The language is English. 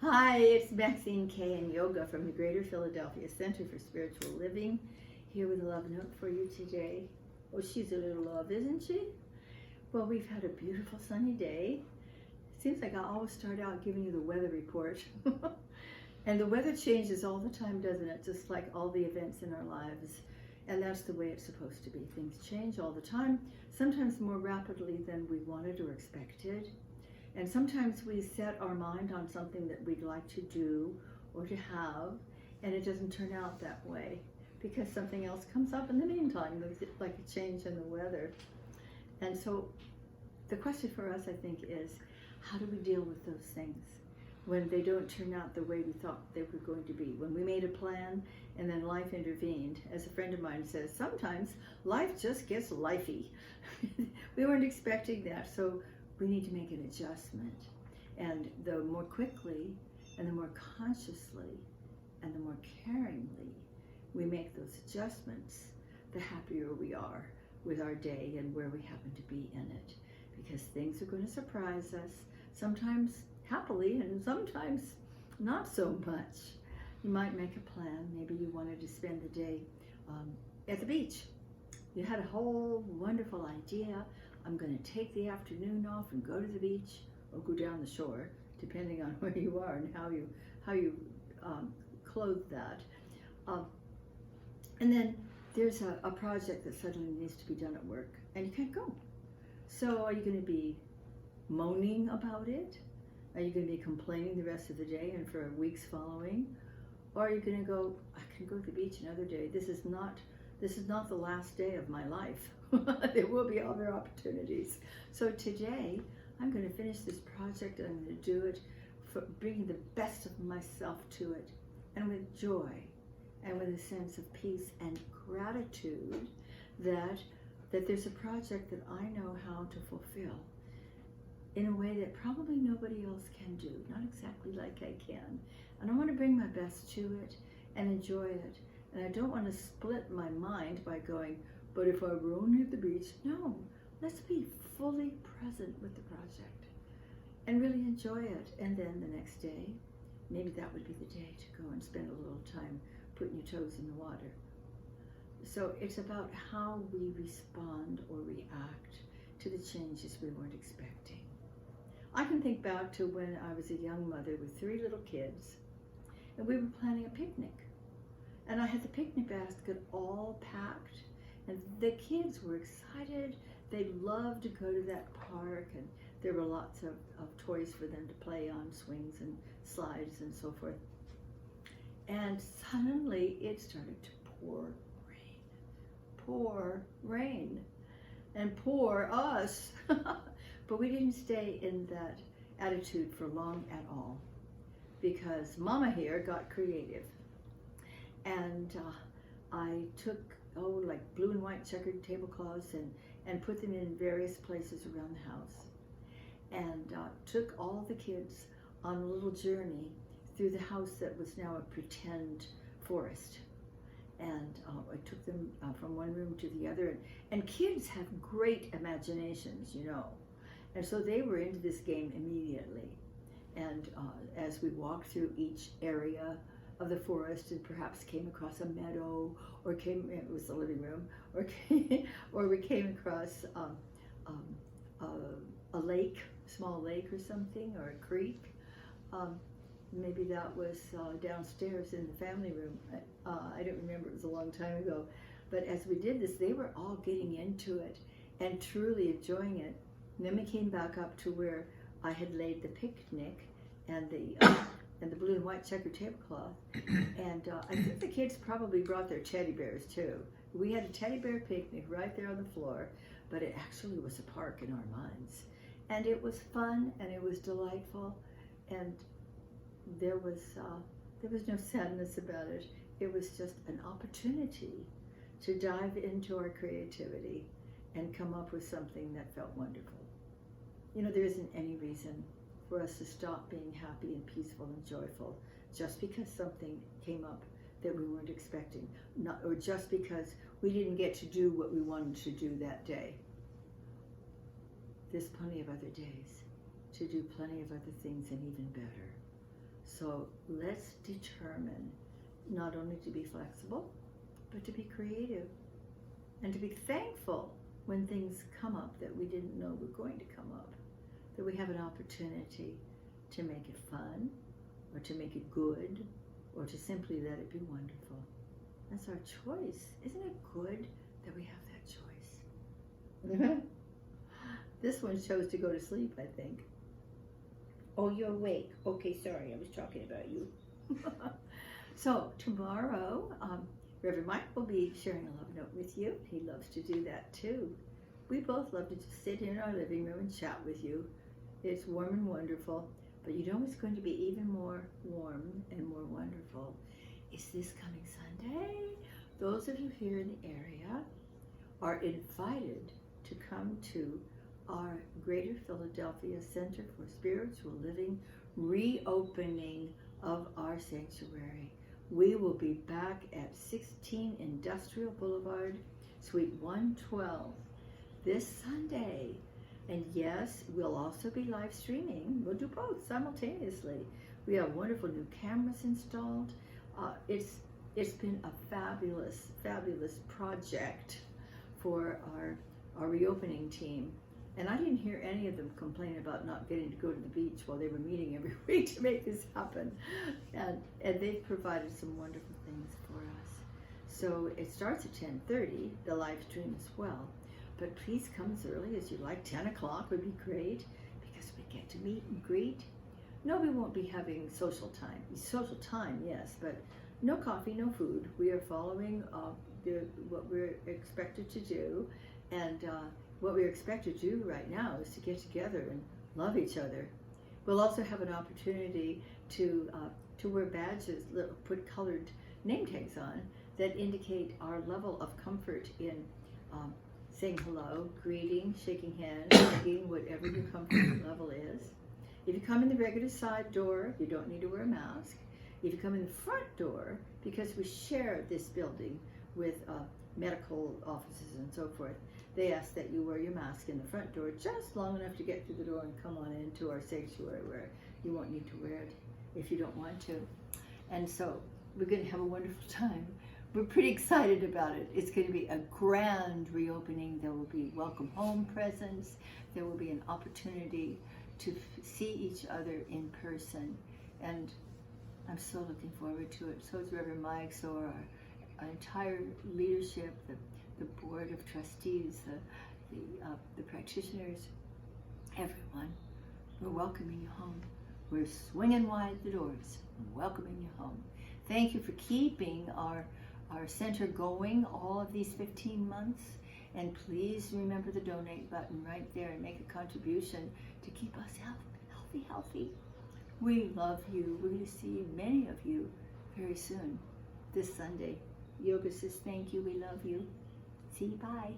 Hi, it's Maxine, Kaye, and Yoga from the Greater Philadelphia Center for Spiritual Living, here with a love note for you today. Oh, she's a little love, isn't she? Well, we've had a beautiful sunny day. Seems like I always start out giving you the weather report. And the weather changes all the time, doesn't it? Just like all the events in our lives. And that's the way it's supposed to be. Things change all the time, sometimes more rapidly than we wanted or expected. And sometimes we set our mind on something that we'd like to do or to have, and it doesn't turn out that way because something else comes up in the meantime, like a change in the weather. And so the question for us, I think, is how do we deal with those things when they don't turn out the way we thought they were going to be? When we made a plan and then life intervened. As a friend of mine says, sometimes life just gets lifey. We weren't expecting that, so we need to make an adjustment. And the more quickly and the more consciously and the more caringly we make those adjustments, the happier we are with our day and where we happen to be in it. Because things are going to surprise us, sometimes happily and sometimes not so much. You might make a plan. Maybe you wanted to spend the day at the beach. You had a whole wonderful idea. I'm going to take the afternoon off and go to the beach or go down the shore, depending on where you are and how you clothe that. And then there's a project that suddenly needs to be done at work, and you can't go. So are you going to be moaning about it? Are you going to be complaining the rest of the day and for weeks following? Or are you going to go, I can go to the beach another day. This is not the last day of my life. There will be other opportunities. So today, I'm going to finish this project. I'm going to do it, for bringing the best of myself to it, and with joy, and with a sense of peace and gratitude that there's a project that I know how to fulfill in a way that probably nobody else can do, not exactly like I can. And I want to bring my best to it and enjoy it. And I don't want to split my mind by going, but if I were only at the beach. No, let's be fully present with the project and really enjoy it. And then the next day, maybe that would be the day to go and spend a little time putting your toes in the water. So it's about how we respond or react to the changes we weren't expecting. I can think back to when I was a young mother with 3 little kids, and we were planning a picnic. And I had the picnic basket all packed, and the kids were excited. They loved to go to that park, and there were lots of toys for them to play on, swings and slides and so forth. And suddenly it started to pour rain, and pour us. But we didn't stay in that attitude for long at all, because Mama here got creative. And I took, like blue and white checkered tablecloths and put them in various places around the house. And took all the kids on a little journey through the house that was now a pretend forest. And I took them from one room to the other. And kids have great imaginations, you know. And so they were into this game immediately. And as we walked through each area of the forest and perhaps came across a meadow, or it was the living room, or we came across a lake, small lake or something, or a creek. Maybe that was downstairs in the family room. I don't remember, it was a long time ago. But as we did this, they were all getting into it and truly enjoying it. And then we came back up to where I had laid the picnic and the blue and white checkered tablecloth. And I think the kids probably brought their teddy bears too. We had a teddy bear picnic right there on the floor, but it actually was a park in our minds. And it was fun, and it was delightful, and there was no sadness about it. It was just an opportunity to dive into our creativity and come up with something that felt wonderful. You know, there isn't any reason for us to stop being happy and peaceful and joyful just because something came up that we weren't expecting, or just because we didn't get to do what we wanted to do that day. There's plenty of other days to do plenty of other things and even better. So let's determine not only to be flexible, but to be creative and to be thankful when things come up that we didn't know were going to come up, that we have an opportunity to make it fun, or to make it good, or to simply let it be wonderful. That's our choice. Isn't it good that we have that choice? This one chose to go to sleep, I think. Oh, you're awake. Okay, sorry, I was talking about you. So tomorrow, Reverend Mike will be sharing a love note with you. He loves to do that too. We both love to just sit in our living room and chat with you. It's warm and wonderful, but you know what's going to be even more warm and more wonderful is this coming Sunday. Those of you here in the area are invited to come to our Greater Philadelphia Center for Spiritual Living reopening of our sanctuary. We will be back at 16 Industrial Boulevard, Suite 112 this Sunday. And yes, we'll also be live streaming. We'll do both simultaneously. We have wonderful new cameras installed. It's been a fabulous, fabulous project for our reopening team. And I didn't hear any of them complain about not getting to go to the beach while they were meeting every week to make this happen. And they've provided some wonderful things for us. So it starts at 10:30, the live stream as well. But please come as early as you like. 10 o'clock would be great because we get to meet and greet. No, we won't be having social time. Social time, yes, but no coffee, no food. We are following what we're expected to do. And what we're expected to do right now is to get together and love each other. We'll also have an opportunity to wear badges, put colored name tags on that indicate our level of comfort in saying hello, greeting, shaking hands, hugging, whatever your comfort level is. If you come in the regular side door, you don't need to wear a mask. If you come in the front door, because we share this building with medical offices and so forth, they ask that you wear your mask in the front door just long enough to get through the door and come on into our sanctuary where you won't need to wear it if you don't want to. And so we're going to have a wonderful time. We're pretty excited about it. It's going to be a grand reopening. There will be welcome home presents. There will be an opportunity to see each other in person. And I'm so looking forward to it. So is Reverend Mike, so are our entire leadership, the board of trustees, the practitioners, everyone. We're welcoming you home. We're swinging wide the doors, welcoming you home. Thank you for keeping our center going all of these 15 months. And please remember the donate button right there and make a contribution to keep us healthy. We love you. We're going to see many of you very soon this Sunday. Yoga says thank you. We love you. See you. Bye.